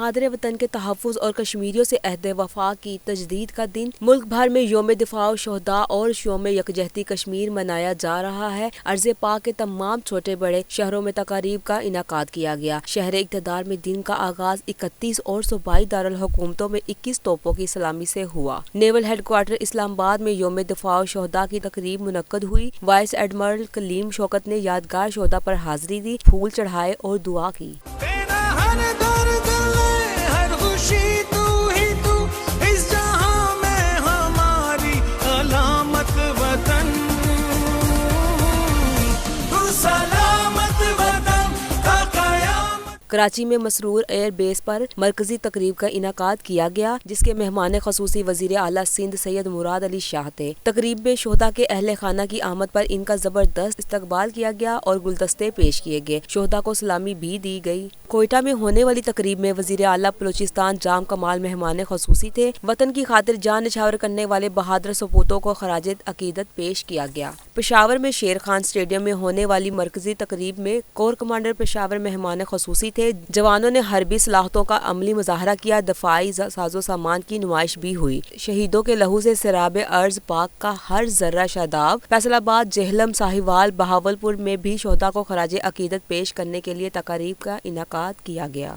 مادر وطن کے تحفظ اور کشمیریوں سے عہد وفا کی تجدید کا دن ملک بھر میں یوم دفاع شہداء اور یوم یکجہتی کشمیر منایا جا رہا ہے۔ ارض پاک کے تمام چھوٹے بڑے شہروں میں تقاریب کا انعقاد کیا گیا۔ شہر اقتدار میں دن کا آغاز 31 اور صوبائی دارالحکومتوں میں 21 توپوں کی سلامی سے ہوا۔ نیول ہیڈ کوارٹر اسلام آباد میں یوم دفاع شہداء کی تقریب منعقد ہوئی۔ وائس ایڈمرل کلیم شوکت نے یادگار شہداء پر حاضری دی، پھول چڑھائے اور دعا کی۔ کراچی میں مسرور ایئر بیس پر مرکزی تقریب کا انعقاد کیا گیا، جس کے مہمان خصوصی وزیر اعلیٰ سندھ سید مراد علی شاہ تھے۔ تقریب میں شہداء کے اہل خانہ کی آمد پر ان کا زبردست استقبال کیا گیا اور گلدستے پیش کیے گئے۔ شہداء کو سلامی بھی دی گئی۔ کوئٹہ میں ہونے والی تقریب میں وزیر اعلیٰ بلوچستان جام کمال مہمان خصوصی تھے۔ وطن کی خاطر جان نچھاور کرنے والے بہادر سپوتوں کو خراج عقیدت پیش کیا گیا۔ پشاور میں شیر خان اسٹیڈیم میں ہونے والی مرکزی تقریب میں کور کمانڈر پشاور مہمان خصوصی تھے۔ جوانوں نے حربی صلاحیتوں کا عملی مظاہرہ کیا، دفاعی ساز و سامان کی نمائش بھی ہوئی۔ شہیدوں کے لہو سے سیراب ارض پاک کا ہر ذرہ شاداب۔ فیصل آباد، جہلم، ساہیوال، بہاولپور میں بھی شہداء کو خراج عقیدت پیش کرنے کے لیے تقاریب کا انعقاد کیا گیا۔